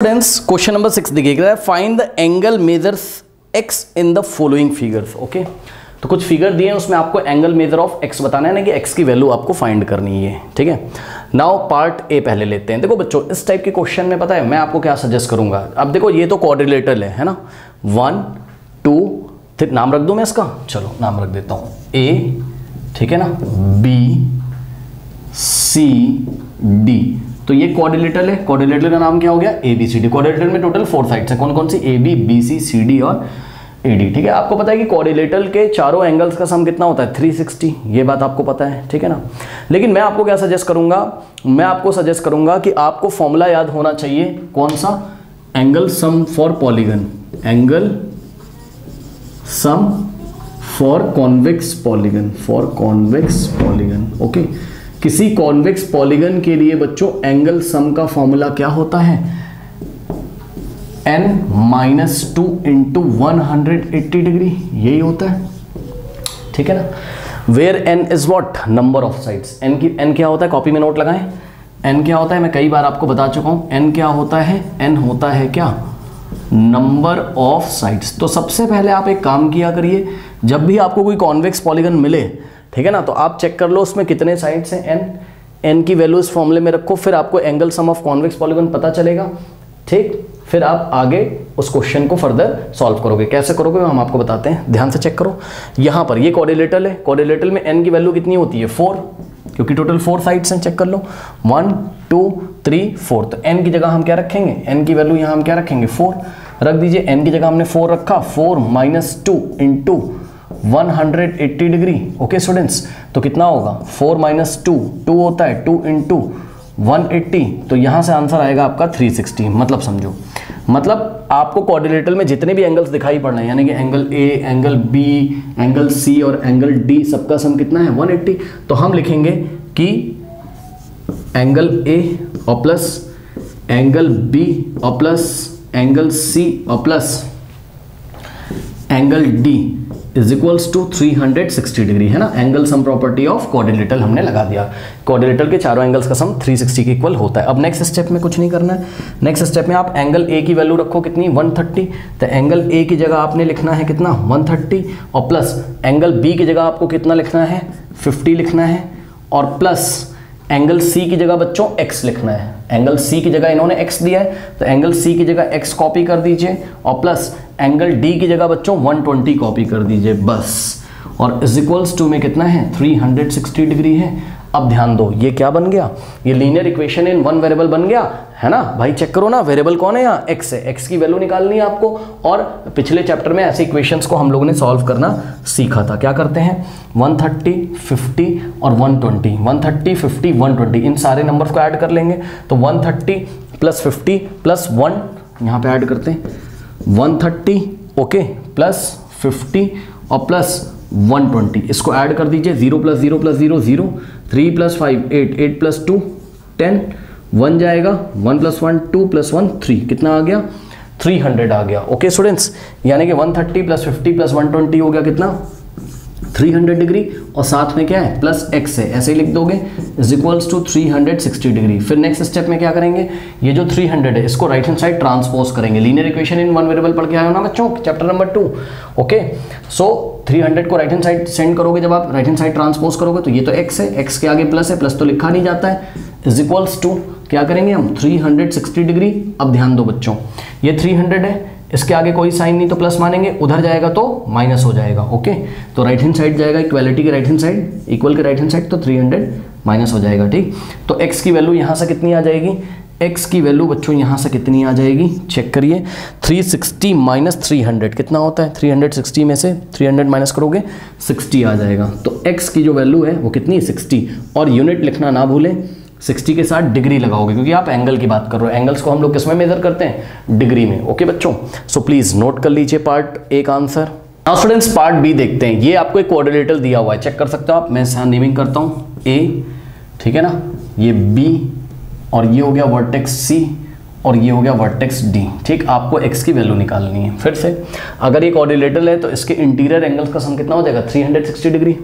Students question number 6 देखिएगा, find the angle measures x in the following figures. Okay, तो कुछ figure दिए हैं, उसमें आपको एंगल मेजर ऑफ एक्स बताना है ना कि एक्स की वैल्यू आपको फाइंड करनी है। ठीक है, नाउ पार्ट ए पहले लेते हैं। देखो बच्चों, इस टाइप के क्वेश्चन में पता है मैं आपको क्या सजेस्ट करूंगा। अब देखो ये तो क्वाड्रिलेटरल है ना, 1 2 3 नाम रख दूं मैं इसका, चलो नाम रख देता हूं ए, ठीक है ना, बी सी डी। तो ये क्वाड्रिलेटरल है, क्वाड्रिलेटरल का नाम क्या हो गया, A B C D. Quadrilateral में टोटल 4 साइड्स हैं, कौन कौन सी, A B B C C D और ए डी। ठीक है, आपको पता है कि क्वाड्रिलेटरल के चारों एंगल्स का सम कितना होता है, 360, ये बात आपको पता है। ठीक है ना, लेकिन मैं आपको क्या सजेस्ट करूंगा, मैं आपको सजेस्ट करूंगा कि आपको फॉर्मूला याद होना चाहिए, कौन सा, angle sum for polygon, angle sum for convex polygon, for convex polygon. Okay, किसी कॉन्वेक्स पॉलीगन के लिए बच्चों एंगल सम का फॉर्मूला क्या होता है, n-2 इंटू 180 डिग्री, यही होता है। ठीक है ना, where n is what, number of sides. n क्या होता है, कॉपी में नोट लगाएं, n क्या होता है, मैं कई बार आपको बता चुका हूं, n क्या होता है, n होता है क्या, नंबर ऑफ साइड्स। तो सबसे पहले आप एक काम किया करिए, जब भी आपको कोई कॉन्वेक्स पॉलीगन मिले, ठीक है ना, तो आप चेक कर लो उसमें कितने साइड्स हैं, n की वैल्यू इस फॉर्मूले में रखो, फिर आपको angle sum of convex polygon पता चलेगा। ठीक, फिर आप आगे उस क्वेश्चन को फर्दर सॉल्व करोगे। कैसे करोगे हम आपको बताते हैं, ध्यान से चेक करो। यहां पर ये क्वाड्रिलेटरल है, क्वाड्रिलेटरल में n की वैल्यू कितनी होती है, 4, क्योंकि टोटल 4 साइड्स हैं। चेक कर लो, 1 2 3 4, तो n की जगह हम क्या रखेंगे, n की वैल्यू यहां हम क्या रखेंगे, 4 रख दीजिए। n की जगह हमने 4 रखा, 4 - 2 इंटू 180 डिग्री। ओके स्टूडेंट्स, तो कितना होगा, 4 - 2 2 होता है, 2 इंटू 180, तो यहां से आंसर आएगा आपका 360। मतलब समझो, मतलब आपको क्वाड्रिलेटरल में जितने भी एंगल्स दिखाई पड़ रहे हैं, यानी कि angle A, angle B, angle C और एंगल डी, सबका सम कितना है, 180। तो हम लिखेंगे कि एंगल ए और प्लस एंगल बी और प्लस एंगल सी और plus angle D is equals to 360 degree, है ना। Angle sum property of quadrilateral हमने लगा दिया, क्वाड्रिलेटरल के चारों एंगल्स का सम 360 के इक्वल होता है। अब नेक्स्ट स्टेप में कुछ नहीं करना है, नेक्स्ट स्टेप में आप एंगल ए की वैल्यू रखो कितनी, 130। तो एंगल ए की जगह आपने लिखना है कितना, 130, और प्लस एंगल बी की जगह आपको कितना लिखना है, 50 लिखना है, और प्लस एंगल सी की जगह बच्चों x लिखना है। एंगल सी की जगह इन्होंने x दिया है, तो एंगल सी की जगह x कॉपी कर दीजिए, और प्लस एंगल डी की जगह बच्चों 120 कॉपी कर दीजिए बस। और इज इक्वल्स टू में कितना है, 360 डिग्री है। अब ध्यान दो, ये क्या बन गया, ये linear equation in one variable बन गया, है ना भाई। चेक करो ना, वेरिएबल कौन है यहाँ, x है, x की वैल्यू निकालनी है आपको। और पिछले चैप्टर में ऐसे इक्वेशंस को हम लोगों ने सॉल्व करना सीखा था। क्या करते हैं, 130 50 और 120, 130 50 120, इन सारे नंबर्स को ऐड कर लेंगे। तो 130 प्लस 50 प्लस 1, यहाँ पे ऐड करते हैं 130, ओके, प्लस 50 और प्लस 120, इसको ऐड कर दीजिए, 0 + 0 + 0 0, 3 + 5 8, 8 + 2 10, 1 जाएगा, 1 + 1 2 + 1 3, कितना आ गया, 300 आ गया। ओके स्टूडेंट्स, यानी कि 130 + 50 + 120 हो गया कितना, 300 डिग्री, और साथ में क्या है, प्लस x है, ऐसे ही लिख दोगे, इज इक्वल्स टू 360 डिग्री। फिर नेक्स्ट स्टेप में क्या करेंगे, ये जो 300 है इसको राइट हैंड साइड ट्रांसपोज करेंगे। Linear equation in one variable पढ़ के आए हो ना बच्चों, चैप्टर नंबर 2। ओके, सो 300 को राइट हैंड साइड सेंड करोगे, जब आप राइट हैंड साइड ट्रांसपोज करोगे, तो ये तो x है, x के आगे प्लस है, प्लस तो लिखा नहीं जाता है, इज इक्वल्स टू क्या करेंगे हम, 360 डिग्री। अब ध्यान दो बच्चों, ये 300 है, इसके आगे कोई साइन नहीं तो प्लस मानेंगे, उधर जाएगा तो माइनस हो जाएगा। ओके, तो राइट हैंड साइड जाएगा इक्वालिटी के राइट हैंड साइड, इक्वल के राइट हैंड साइड, तो 300 माइनस हो जाएगा। ठीक, तो x की वैल्यू यहाँ से कितनी आ जाएगी, x की वैल्यू बच्चों यहाँ से कितनी आ जाएगी, चेक करिए, 360 - 300 कितना होता है, 360 में से 300 माइनस करोगे 60 आ जाएगा। तो x की जो वैल्यू है वो कितनी, 60, और यूनिट लिखना ना भूलें, 60 के साथ डिग्री लगाओगे, क्योंकि आप एंगल की बात कर रहे हो। एंगल्स को हम लोग किसमें मेजर करते हैं, डिग्री में। ओके बच्चों, सो प्लीज नोट कर लीजिए पार्ट ए का answer. Now students part B देखते हैं। ये आपको एक क्वाड्रिलेटरल दिया हुआ है, चेक कर सकते हो आप, मैं यहाँ नेमिंग करता हूँ, ए, ठीक है ना, ये बी, और ये हो गया वर्टेक्स सी, और ये हो गया वर्टेक्स डी। ठीक, आपको x की वैल्यू निकालनी है। फिर से अगर ये क्वाड्रिलेटरल है तो इसके इंटीरियर एंगल्स का सम कितना हो जाएगा 360 डिग्री।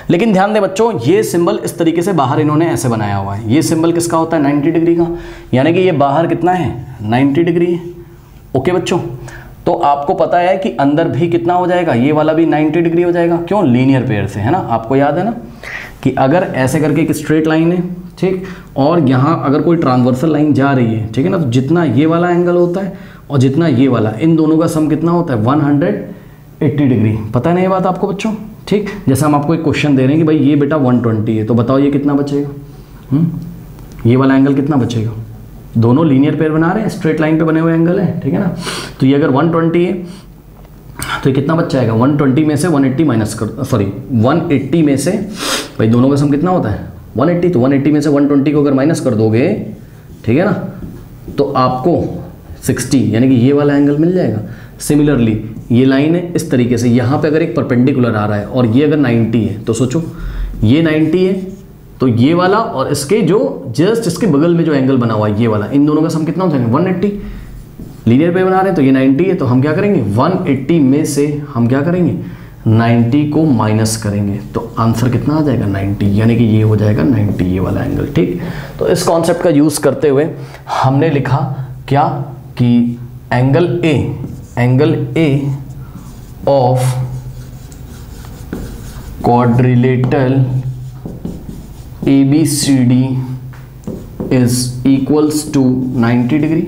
लेकिन ध्यान दें बच्चों, ये सिंबल इस तरीके से बाहर इन्होंने ऐसे बनाया हुआ है। ये सिंबल किसका होता है 90 डिग्री का, यानी कि ये बाहर कितना है 90 डिग्री है। ओके बच्चों, तो आपको पता है कि अंदर भी कितना हो जाएगा, ये वाला भी 90 डिग्री हो जाएगा। क्यों, लीनियर पेयर से, है ना। आपको याद है ना कि अगर ऐसे करके एक स्ट्रेट लाइन है, ठीक, और यहाँ अगर कोई ट्रांसवर्सल लाइन जा रही है, ठीक है ना, तो जितना ये वाला एंगल होता है और जितना ये वाला, इन दोनों का सम कितना होता है 180 डिग्री। पता है ना ये बात आपको बच्चों। ठीक, जैसे हम आपको एक क्वेश्चन दे रहे हैं कि भाई ये बेटा 120 है, तो बताओ ये कितना बचेगा, ये वाला एंगल कितना बचेगा। दोनों लीनियर पेयर बना रहे हैं, स्ट्रेट लाइन पे बने हुए एंगल है, ठीक है ना। तो ये अगर 120 है तो ये कितना बच जाएगा, 120 में से 180 माइनस कर, सॉरी 180 में से, भाई दोनों का सम कितना होता है 180, तो 180 में से 120 को अगर माइनस कर दोगे, ठीक है ना, तो आपको 60 यानी कि ये वाला एंगल मिल जाएगा। सिमिलरली ये लाइन है इस तरीके से, यहाँ पे अगर एक परपेंडिकुलर आ रहा है और ये अगर 90 है, तो सोचो ये 90 है, तो ये वाला और इसके जो जस्ट इसके बगल में जो एंगल बना हुआ है ये वाला, इन दोनों का सम कितना हो जाएगा 180। लीनियर पे बना रहे हैं तो ये 90 है, तो हम क्या करेंगे 180 में से हम क्या करेंगे 90 को माइनस करेंगे, तो आंसर कितना आ जाएगा 90, यानी कि ये हो जाएगा 90 ये वाला एंगल। ठीक, तो इस कॉन्सेप्ट का यूज़ करते हुए हमने लिखा क्या कि angle A of quadrilateral ABCD is equals to 90 degree.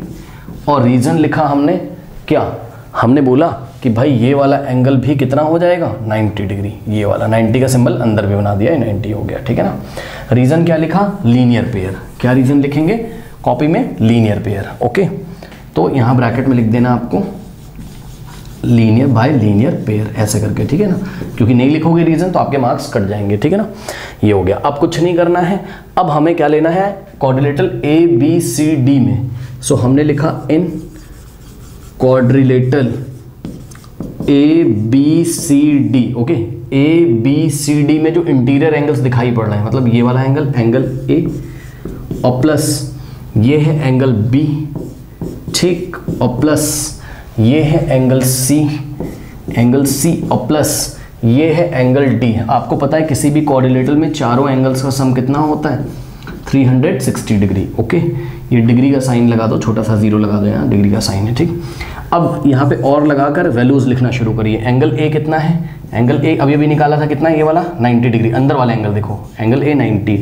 और रीजन लिखा हमने क्या, हमने बोला कि भाई ये वाला एंगल भी कितना हो जाएगा 90 डिग्री, ये वाला 90 का सिंबल अंदर भी बना दिया है, 90 हो गया। ठीक है ना। रीजन क्या लिखा, लीनियर पेयर। क्या रीजन लिखेंगे कॉपी में, लीनियर पेयर। ओके, तो यहाँ ब्रैकेट में लिख देना आपको लीनियर बाय लीनियर पेयर ऐसे करके, ठीक है ना, क्योंकि नहीं लिखोगे रीजन तो आपके मार्क्स कट जाएंगे। ठीक है ना, ये हो गया। अब कुछ नहीं करना है, अब हमें क्या लेना है क्वाड्रिलेटरल ABCD में। सो हमने लिखा इन क्वाड्रिलेटरल ABCD, ओके, ABCD में जो इंटीरियर एंगल्स दिखाई पड़ रहे हैं, मतलब ये वाला एंगल A और प्लस ये है एंगल B, ठीक, और प्लस ये है एंगल C और प्लस ये है एंगल D। आपको पता है किसी भी क्वाड्रिलेटरल में चारों एंगल्स का सम कितना होता है 360 डिग्री। ओके, ये डिग्री का साइन लगा दो, छोटा सा जीरो लगा दो, यहाँ डिग्री का साइन है। ठीक, अब यहाँ पे और लगाकर वैल्यूज लिखना शुरू करिए। एंगल A कितना है, एंगल A अभी निकाला था कितना है, ये वाला 90 डिग्री, अंदर वाला एंगल देखो, एंगल A 90,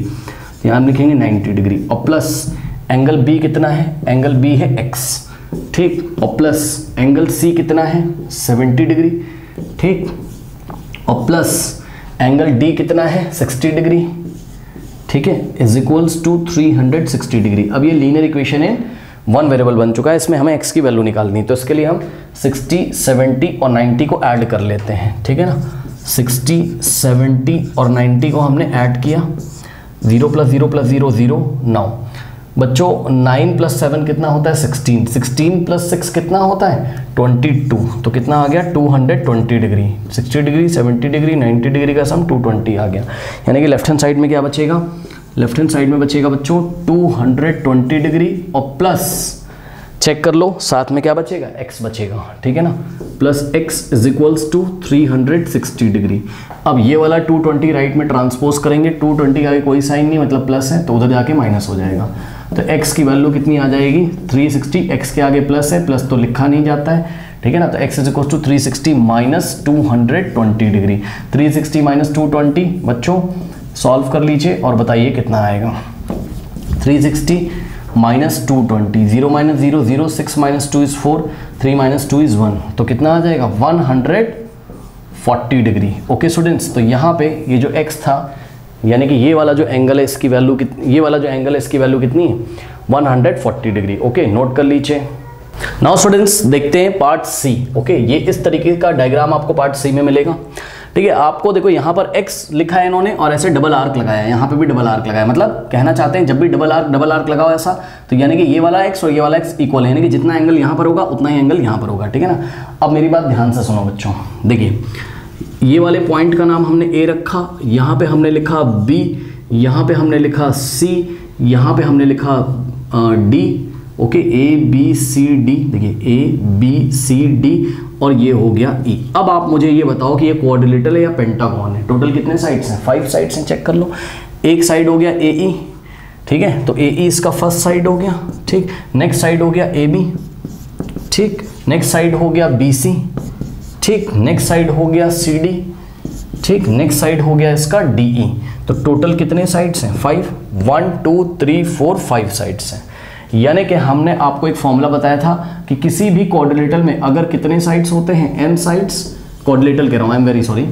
यहाँ लिखेंगे 90 डिग्री, और प्लस एंगल B कितना है, एंगल B है X, ठीक, और प्लस एंगल C कितना है 70 डिग्री, ठीक, और प्लस एंगल D कितना है 60 डिग्री, ठीक है, इज इक्वल्स टू 360 डिग्री। अब ये लीनियर इक्वेशन है, वन वेरिएबल बन चुका है, इसमें हमें x की वैल्यू निकालनी है, तो इसके लिए हम 60, 70 और 90 को ऐड कर लेते हैं। ठीक है ना, 60, 70 और 90 को हमने ऐड किया, 0 + 0 + 0 0 9। बच्चों 9 + 7 कितना होता है 16, 16 + 6 कितना होता है 22, तो कितना आ गया 220 डिग्री, 60 डिग्री, 70 डिग्री, 90 डिग्री का सम 220 आ गया। यानी कि लेफ्ट हैंड साइड में क्या बचेगा, लेफ्ट हैंड साइड में बचेगा बच्चों 220 डिग्री, और प्लस चेक कर लो साथ में क्या बचेगा x बचेगा। ठीक है ना, plus x is equals to 360 degree. अब ये वाला 220 राइट में ट्रांसपोज करेंगे, 220 आगे कोई साइन नहीं, मतलब प्लस है, तो उधर जाके माइनस हो जाएगा, तो x की वैल्यू कितनी आ जाएगी 360, x के आगे प्लस है, प्लस तो लिखा नहीं जाता है। ठीक है ना, तो x is equal to 360 minus 220 degree, 360 minus 220 बच्चों सॉल्व कर लीजिए और बताइए कितना आएगा। 360 minus 220, 0 minus 0 0, 6 minus 2 is 4, 3 minus 2 is 1, तो कितना आ जाएगा 140 डिग्री। ओके स्टूडेंट्स, तो यहाँ पे ये जो x था, यानी कि ये वाला जो एंगल है इसकी वैल्यू कितनी, ये वाला जो एंगल है इसकी वैल्यू कितनी है 140 डिग्री। ओके, नोट कर लीजिए। नाउ स्टूडेंट्स देखते हैं पार्ट C। ओके, ये इस तरीके का डायग्राम आपको पार्ट C में मिलेगा। ठीक है, आपको देखो यहाँ पर x लिखा है इन्होंने और ऐसे डबल आर्क लगाया है, यहाँ पे भी डबल आर्क लगाया है, मतलब कहना चाहते हैं जब भी डबल आर्क लगाओ ऐसा, तो यानी कि ये वाला x और ये वाला x इक्वल है, यानी कि जितना एंगल यहाँ पर होगा उतना ही एंगल यहाँ पर होगा। ठीक है ना, अब मेरी बात ध्यान से सुनो बच्चों, देखिए ये वाले पॉइंट का नाम हमने A रखा, यहाँ पे हमने लिखा B, यहाँ पे हमने लिखा C, यहाँ पे हमने लिखा D, okay, A B C D, देखिए ए बी सी डी और ये हो गया ई। अब आप मुझे ये बताओ कि ये क्वाड्रिलेटरल है या पेंटागन है। टोटल कितने साइड्स हैं? 5 साइड्स हैं, चेक कर लो। एक साइड हो गया ए ई, ठीक है, तो ए ई इसका फर्स्ट साइड हो गया, ठीक। नेक्स्ट साइड हो गया ए बी, ठीक। नेक्स्ट साइड हो गया बी सी, ठीक। नेक्स्ट साइड हो गया सी डी, ठीक। नेक्स्ट साइड हो गया इसका डी ई। तो टोटल कितने साइड्स हैं? 5, 1 2 3 4 5 साइड्स हैं। यानी कि हमने आपको एक फॉर्मूला बताया था कि किसी भी क्वाड्रिलेटरल में अगर कितने साइड्स होते हैं? n sides. क्वाड्रिलेटरल कह रहा हूं, आई एम वेरी सॉरी।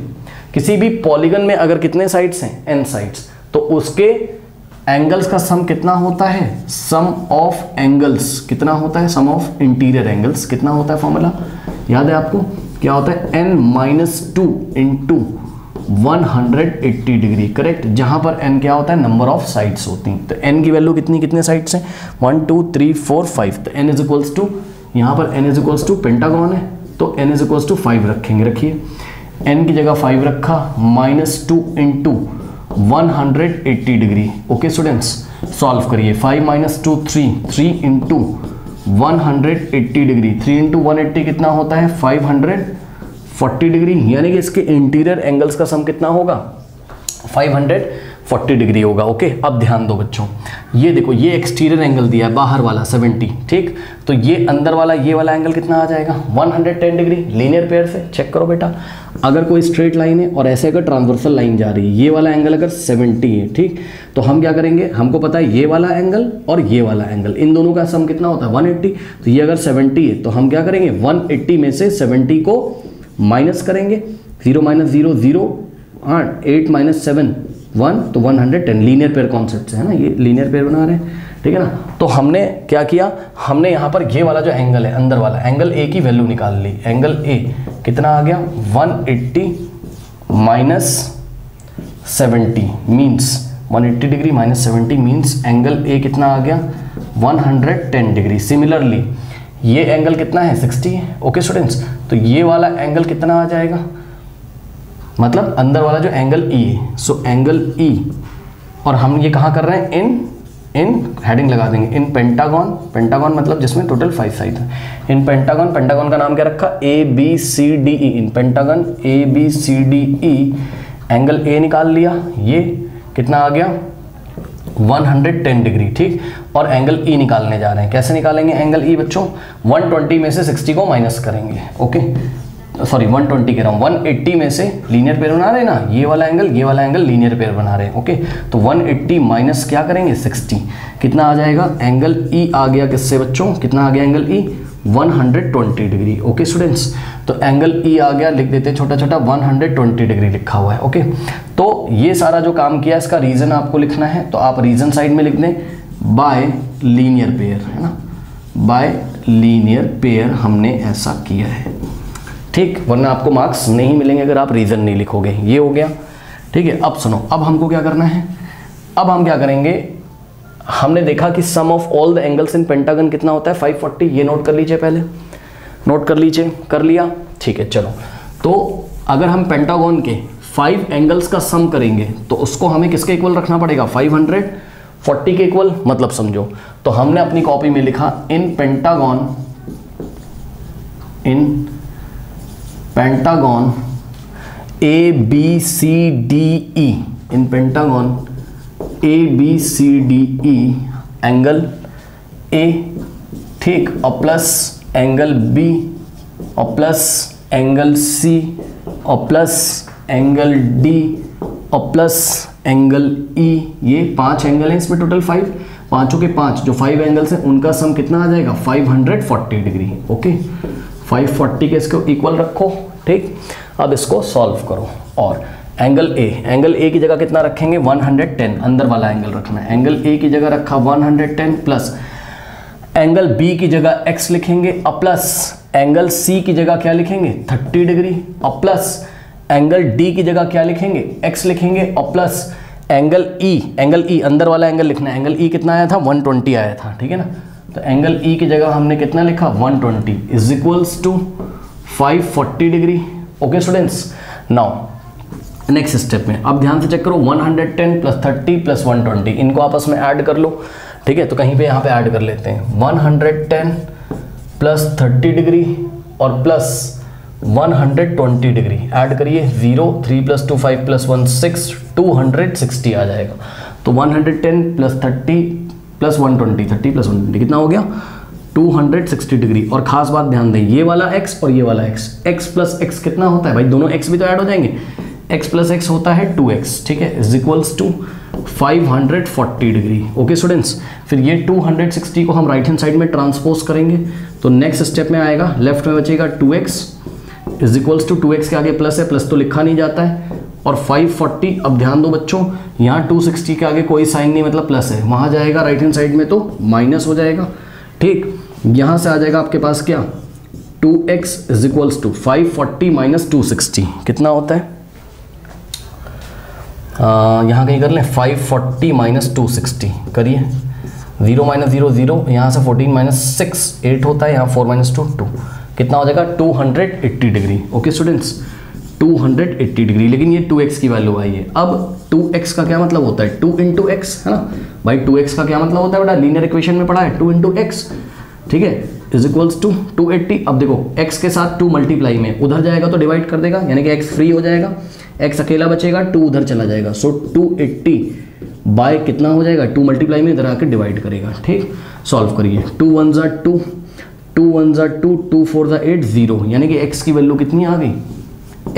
किसी भी पॉलीगन में अगर कितने साइड्स हैं? n sides. तो उसके एंगल्स का सम कितना होता है? सम ऑफ एंगल्स कितना होता है? सम ऑफ इंटीरियर एंगल्स कितना होता है? फॉर्मूला याद है आपको? क्या होता है? n-2 into 180 degree, correct. जहां पर n क्या होता है? नंबर ऑफ साइड्स होती हैं। तो n की वैल्यू कितनी, कितने साइड्स हैं? 1 2 3 4 5। तो n इज इक्वल्स टू, यहाँ पर n is equals to pentagon है तो n इज इक्वल्स टू 5 रखेंगे। रखिए n की जगह 5 रखा, -2 into 180 degree. Okay students, solve करिए। 5 - 2 3 इंटू 180 डिग्री, 3 इंटू 180 कितना होता है? 540 डिग्री। यानी कि इसके इंटीरियर एंगल्स का सम कितना होगा? 540 डिग्री होगा। ओके, अब ध्यान दो बच्चों, ये देखो, ये एक्सटीरियर एंगल दिया है बाहर वाला 70, ठीक। तो ये अंदर वाला, ये वाला एंगल कितना आ जाएगा? 110 डिग्री। लीनियर पेयर से चेक करो बेटा, अगर कोई स्ट्रेट लाइन है और ऐसे अगर ट्रांसवर्सल लाइन जा रही है, ये वाला एंगल अगर 70 है, ठीक, तो हम क्या करेंगे? हमको पता है ये वाला एंगल और ये वाला एंगल, इन दोनों का सम कितना होता है? 180। तो ये अगर 70 है तो हम क्या करेंगे? 180 में से 70 को माइनस करेंगे। 0 - 0 0, 8 - 7 1, तो 110। लीनियर पेयर कॉन्सेप्ट से है ना, ये लीनियर पेयर बना रहे हैं, ठीक है ना। तो हमने क्या किया? हमने यहाँ पर ये वाला जो एंगल है, अंदर वाला एंगल ए की वैल्यू निकाल ली। एंगल ए कितना आ गया? 180 minus 70 means 180 degree minus 70 means angle A कितना आ गया? 110 डिग्री। सिमिलरली ये एंगल कितना है? 60 है। ओके स्टूडेंट्स, तो ये वाला एंगल कितना आ जाएगा? मतलब अंदर वाला जो एंगल ई है, सो एंगल ई, और हम ये कहाँ कर रहे हैं? इन हेडिंग लगा देंगे, इन पेंटागन। पेंटागन मतलब जिसमें टोटल 5 साइड है। इन पेंटागन, पेंटागन का नाम क्या रखा? A B C D E. In pentagon A B C D E, angle A निकाल लिया, ये कितना आ गया? 110 डिग्री, ठीक। और एंगल ई निकालने जा रहे हैं। कैसे निकालेंगे एंगल ई बच्चों? 120 में से 60 को माइनस करेंगे। ओके, सॉरी 120 कह रहा हूँ, 180 में से लीनियर पेयर बना रहे हैं ना, ये वाला एंगल लीनियर पेयर बना रहे हैं। ओके, तो 180 माइनस क्या करेंगे? 60। कितना आ जाएगा? एंगल ई आ गया किससे बच्चों? कितना आ गया angle E? 120 degree. Okay students, तो एंगल ई आ गया, लिख देते छोटा छोटा, 120 डिग्री लिखा हुआ है। ओके, तो ये सारा जो काम किया इसका रीजन आपको लिखना है, तो आप रीजन साइड में लिख दें बाय लीनियर पेयर, है ना, बाय लीनियर पेयर हमने ऐसा किया है, ठीक। वरना आपको मार्क्स नहीं मिलेंगे अगर आप रीजन नहीं लिखोगे। ये हो गया, ठीक है। अब सुनो, अब हमको क्या करना है? अब हम क्या करेंगे? हमने देखा कि sum of all the angles in pentagon कितना होता है? 540। ये नोट कर लीजिए, पहले नोट कर लीजिए। कर लिया, ठीक है। चलो, तो अगर हम पेंटागन के 5 एंगल्स का सम करेंगे तो उसको हमें किसके इक्वल रखना पड़ेगा? 540 के इक्वल। मतलब समझो, तो हमने अपनी कॉपी में लिखा in pentagon A B C D E, in pentagon A B C D E, angle A, ठीक, और प्लस एंगल बी, और प्लस एंगल सी, और प्लस एंगल डी, और प्लस एंगल ई। ये 5 एंगल हैं इसमें, टोटल 5, पांचों के 5 जो 5 एंगल्स हैं उनका सम कितना आ जाएगा? 540 डिग्री। ओके, 540 के इसको इक्वल रखो, ठीक। अब इसको सॉल्व करो, और एंगल ए की जगह कितना रखेंगे? 110, अंदर वाला एंगल रखना है। एंगल ए की जगह रखा 110, प्लस एंगल बी की जगह x लिखेंगे, और प्लस एंगल सी की जगह क्या लिखेंगे? 30 डिग्री, और प्लस एंगल डी की जगह क्या लिखेंगे? x लिखेंगे, और प्लस एंगल ई अंदर वाला एंगल लिखना है। एंगल ई कितना आया था? 120 आया था, ठीक है ना। तो एंगल ई की जगह हमने कितना लिखा? 120 is equals to 540 degree. Okay students, now next step में अब ध्यान से चेक करो, 110 प्लस 30 प्लस 120 इनको आपस में ऐड कर लो, ठीक है, तो कहीं पे यहाँ पे ऐड कर लेते हैं 110 प्लस 30 डिग्री और प्लस 120 डिग्री ऐड करिए, 0 3 प्लस 2 5 प्लस 1 6 260 आ जाएगा। तो 110 प्लस 30 प्लस 120 30 प्लस 120 कितना हो गया 260 डिग्री। और खास बात ध्यान दें, ये वाला x और ये वाला x, x प्लस x कितना होता है भाई, दोनों x भी तो ऐड हो जाएंगे, x प्लस x होता है 2x, ठीक है, is equals to 540 degree. Okay students, फिर ये 260 को हम राइट हैंड साइड में ट्रांसपोज करेंगे, तो नेक्स्ट स्टेप में आएगा, लेफ्ट में बचेगा 2x is equals to 2x के आगे प्लस है, प्लस तो लिखा नहीं जाता है, और 540। अब ध्यान दो बच्चों, यहाँ 260 के आगे कोई साइन नहीं, मतलब प्लस है, वहाँ जाएगा राइट हैंड साइड में तो माइनस हो जाएगा, ठीक। यहाँ से आ जाएगा आपके पास क्या 2x is equals to 540 minus 260 कितना होता है, यहाँ कहीं कर लें 540 माइनस 260 करिए, 0 माइनस 0 0, यहाँ से 14 माइनस 6 8 होता है, यहाँ 4 माइनस 2 2 कितना हो जाएगा 280 डिग्री। ओके स्टूडेंट्स 280 डिग्री, लेकिन ये 2x की वैल्यू आई है। अब 2x का क्या मतलब होता है 2 इंटू एक्स, है ना भाई, 2x का क्या मतलब होता है बेटा, लीनियर इक्वेशन में पढ़ा है 2 इंटू एक्स, ठीक है, इज इक्वल्स टू 280। अब देखो x के साथ 2 मल्टीप्लाई में उधर जाएगा तो डिवाइड कर देगा, यानी कि x फ्री हो जाएगा, x अकेला बचेगा, 2 उधर चला जाएगा, सो 280 बाय कितना हो जाएगा 2 मल्टीप्लाई में इधर आकर डिवाइड करेगा, ठीक। सॉल्व करिए, 2 1 ज़ा 2 2 1 ज़ा 2 2 4 ज़ा 8 0, यानी कि x की वैल्यू कितनी आ गई,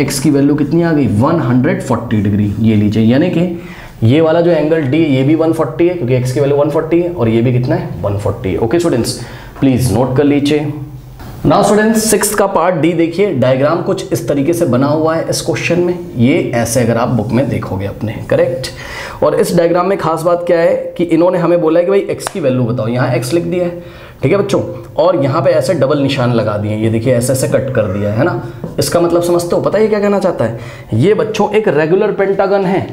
x की वैल्यू कितनी आ गई 140 डिग्री। ये लीजिए, यानी कि ये वाला जो एंगल D ये भी 140 है क्योंकि x की वैल्यू 140 है, और ये भी कितना है 140 है। ओके स्टूडेंट्स, प्लीज नोट कर लीजिए। नाउ स्टूडेंट्स सिक्स्थ का पार्ट डी देखिए, डायग्राम कुछ इस तरीके से बना हुआ है इस क्वेश्चन में, ये ऐसे अगर आप बुक में देखोगे अपने, करेक्ट। और इस डायग्राम में खास बात क्या है कि इन्होंने हमें बोला है कि भाई x की वैल्यू बताओ, यहाँ x लिख दिया है, ठीक है बच्चों, और यहाँ पे ऐसे डबल निशान लगा दिए, ये देखिए ऐसे ऐसे कट कर दिया है ना, इसका मतलब समझते हो, पता है क्या कहना चाहता है, ये बच्चों एक रेगुलर पेंटागन है।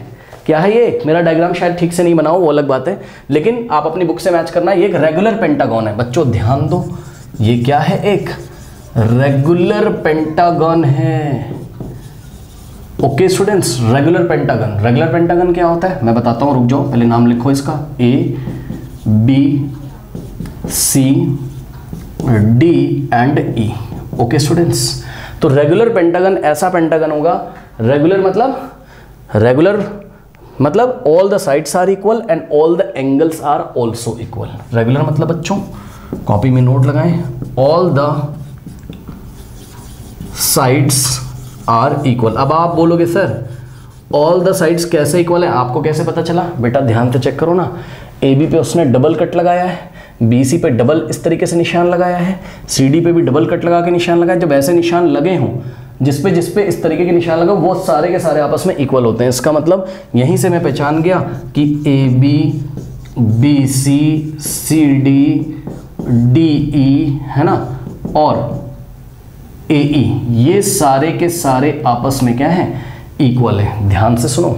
क्या है ये, मेरा डायग्राम शायद ठीक से नहीं बनाओ वो अलग बात है, लेकिन आप अपनी बुक से मैच करना, ये एक रेगुलर पेंटागन है बच्चों, ध्यान दो, ये क्या है, एक रेगुलर पेंटागन है। Okay students, regular pentagon, regular pentagon क्या होता है मैं बताता हूँ, रुक जाओ, पहले नाम लिखो इसका, A B C D and E। Okay students, तो रेगुलर पेंटागन ऐसा पेंटागन होगा, रेगुलर मतलब all the sides are equal and all the angles are also equal. Regular मतलब बच्चों कॉपी में नोट लगाएं, all the sides are equal. अब आप बोलोगे सर ऑल द साइड्स कैसे इक्वल है, आपको कैसे पता चला, बेटा ध्यान से चेक करो ना, ए बी पे उसने डबल कट लगाया है, बी सी पे डबल इस तरीके से निशान लगाया है, सी डी पे भी डबल कट लगा के निशान लगाया। जब ऐसे निशान लगे हों जिस पे इस तरीके के निशान लगा, वो सारे के सारे आपस में इक्वल होते हैं। इसका मतलब यहीं से मैं पहचान गया कि A B B C C D D E, है ना, और ए ई, ये सारे के सारे आपस में क्या है, इक्वल है। ध्यान से सुनो,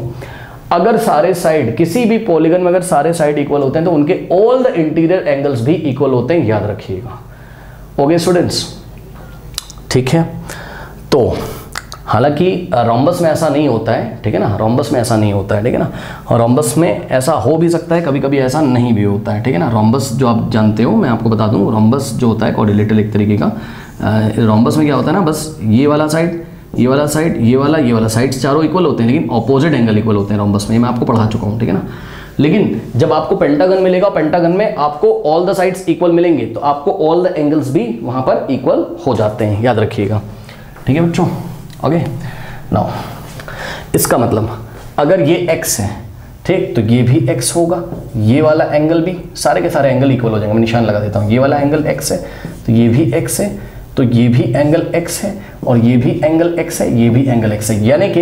अगर सारे साइड किसी भी पॉलीगन में अगर सारे साइड इक्वल होते हैं तो उनके ऑल द इंटीरियर एंगल्स भी इक्वल होते हैं, याद रखिएगा। ओके स्टूडेंट्स, ठीक है। तो हालांकि रोम्बस में ऐसा नहीं होता है, ठीक है ना, रोम्बस में ऐसा नहीं होता है, ठीक है ना, और रोम्बस में ऐसा हो भी सकता है, कभी कभी ऐसा नहीं भी होता है, ठीक है ना। रोम्बस जो आप जानते हो, मैं आपको बता दूं, रोम्बस जो होता है क्वाड्रिलेटरल एक तरीके का, रोम्बस में क्या होता है ना, बस ये वाला साइड, ये वाला साइड, ये वाला साइड्स चारों इक्वल होते हैं, लेकिन ऑपोजिट एंगल इक्वल होते हैं रोम्बस में, ये मैं आपको पढ़ा चुका हूँ, ठीक है ना। लेकिन जब आपको पेंटागन मिलेगा, पेंटागन में आपको ऑल द साइड्स इक्वल मिलेंगे, तो आपको ऑल द एंगल्स भी वहाँ पर इक्वल हो जाते हैं, याद रखिएगा, ठीक है बच्चों। ओके, नाउ इसका मतलब अगर ये x है, ठीक, तो ये भी x होगा, ये वाला एंगल भी, सारे के सारे एंगल इक्वल हो जाएंगे। मैं निशान लगा देता हूँ, ये वाला एंगल x है तो ये भी x है, तो ये भी एंगल x है, और ये भी एंगल x है, ये भी एंगल x है, यानी कि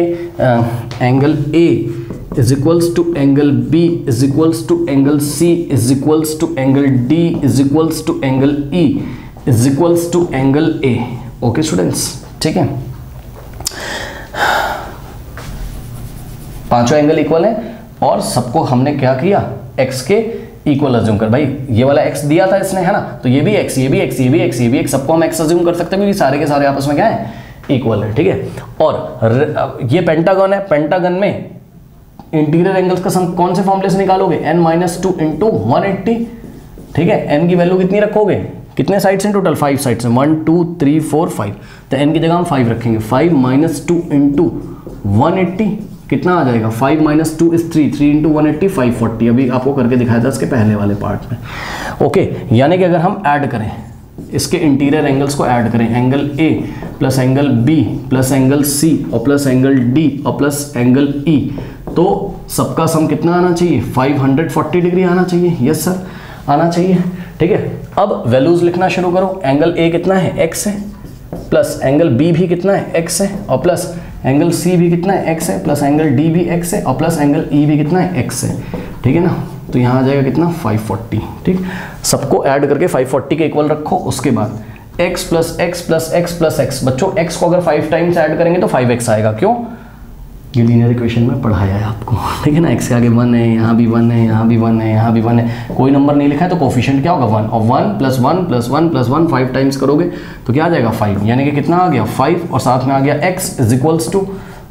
angle A is equals to angle B is equals to angle C is equals to angle D is equals to angle E is equals to angle A। Okay students, ठीक है, पांचों angle equal है, और सबको हमने क्या किया, x के इक्वल अज्यूम कर, भाई ये वाला x दिया था इसने, है ना, तो ये भी x, ये भी x, ये भी x, ये भी x, सबको हम x अज्यूम कर सकते हैं क्योंकि सारे के सारे आपस में क्या है, इक्वल है, ठीक है। और ये पेंटागन है, पेंटागन में इंटीरियर एंगल्स का कौन से फॉर्मूले से निकालोगे, n-2 इंटू 180, ठीक है, एन की वैल्यू कितनी रखोगे, कितने साइड्स हैं टोटल, 5 साइड्स हैं, 1 2 3 4 5, तो एन की जगह हम 5 रखेंगे, 5 - 2 × 180 कितना आ जाएगा, 5 - 2 is 3, 3 × 180 540, अभी आपको करके दिखाया था इसके पहले वाले पार्ट में। ओके, यानी कि अगर हम ऐड करें इसके इंटीरियर एंगल्स को ऐड करें, angle A plus angle B plus angle C और प्लस एंगल डी और प्लस एंगल ई, तो सबका सम कितना आना चाहिए, 540 डिग्री आना चाहिए। यस सर, आना चाहिए। ठीक है, अब वैल्यूज लिखना शुरू करो। एंगल ए कितना है, एक्स है, प्लस एंगल बी भी कितना है, एक्स है, और प्लस एंगल सी भी कितना है, एक्स है, प्लस एंगल डी भी एक्स है, और प्लस एंगल ई भी कितना है, एक्स है। ठीक है ना, तो यहाँ आ जाएगा कितना, 540। ठीक, सबको ऐड करके 540 के इक्वल रखो। उसके बाद x plus x plus x plus x, बच्चों x को अगर 5 टाइम्स ऐड करेंगे तो 5x आएगा। क्यों, ये लीनियर इक्वेशन में पढ़ाया है आपको। ठीक है ना, x के आगे 1 है, यहाँ भी 1 है, यहाँ भी 1 है, यहाँ भी 1 है, कोई नंबर नहीं लिखा है तो कोफिशिएंट क्या होगा, 1, और 1 प्लस 1 प्लस 1 प्लस 1 5 टाइम्स करोगे तो क्या आ जाएगा, 5, यानी कि कितना आ गया, 5, और साथ में आ गया x is equals to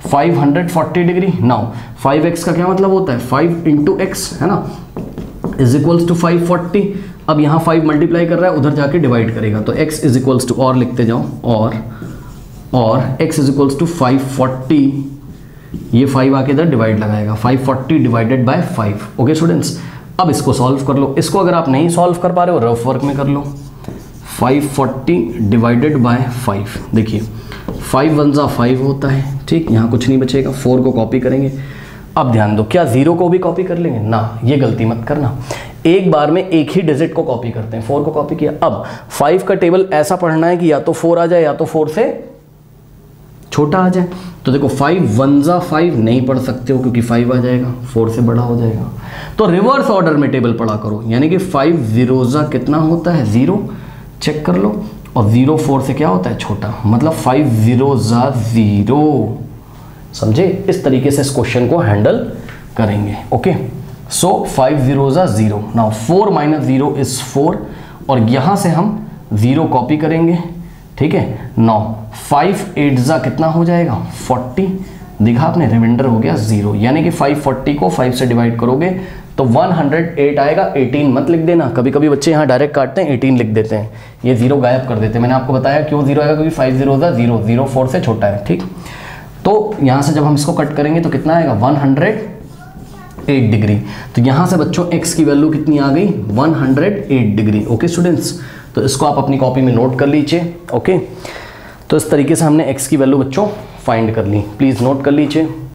540 degree. Now 5x का क्या मतलब होता है, 5 × x है ना, इज इक्वल्स टू 540। अब यहाँ 5 मल्टीप्लाई कर रहा है, उधर जाके डिवाइड करेगा, तो x इज इक्वल्स टू, और लिखते जाओ, और x इज इक्वल्स टू 540, ये 5 आके इधर डिवाइड लगाएगा, 540 डिवाइडेड बाय 5। ओके स्टूडेंट्स, अब इसको सॉल्व कर लो। इसको अगर आप नहीं सॉल्व कर पा रहे हो, रफ वर्क में कर लो। 540 डिवाइडेड बाय 5, देखिए 5 1 ज़ा 5 होता है। ठीक, यहाँ कुछ नहीं बचेगा, 4 को कॉपी करेंगे। अब ध्यान दो, क्या 0 को भी कॉपी कर लेंगे ना, ये गलती मत करना। एक बार में एक ही डिजिट को कॉपी करते हैं, 4 को कॉपी किया। अब 5 का टेबल ऐसा पढ़ना है कि या तो 4 आ जाए या तो 4 से छोटा आ जाए। तो देखो 5 1 ज़ा 5 नहीं पढ़ सकते हो क्योंकि 5 आ जाएगा, 4 से बड़ा हो जाएगा। तो रिवर्स ऑर्डर में टेबल पढ़ा करो, यानी कि 5 0 ज़ा कितना होता है, 0, चेक कर लो, और 0 4 से क्या होता है, छोटा, मतलब 5 0 ज़ा 0। समझे, इस तरीके से इस क्वेश्चन को हैंडल करेंगे। ओके, सो 5 0 ज़ा 0। नाउ 4 - 0 इज 4, और यहाँ से हम 0 कॉपी करेंगे। ठीक है, नाउ 5 8 ज़ा कितना हो जाएगा, 40, देखा आपने, रिमाइंडर हो गया 0, यानी कि 540 को 5 से डिवाइड करोगे तो 108 आएगा। 18 मत लिख देना, कभी कभी बच्चे यहाँ डायरेक्ट काटते हैं, 18 लिख देते हैं, ये 0 गायब कर देते हैं। मैंने आपको बताया क्यों 0 आएगा, क्योंकि 5 0 ज़ा 0, 0 4 से छोटा है। ठीक, तो यहाँ से जब हम इसको कट करेंगे तो कितना आएगा, 108 डिग्री। तो यहाँ से बच्चों x की वैल्यू कितनी आ गई, 108 डिग्री। ओके स्टूडेंट्स, तो इसको आप अपनी कॉपी में नोट कर लीजिए। ओके, तो इस तरीके से हमने x की वैल्यू बच्चों फाइंड कर ली, प्लीज़ नोट कर लीजिए।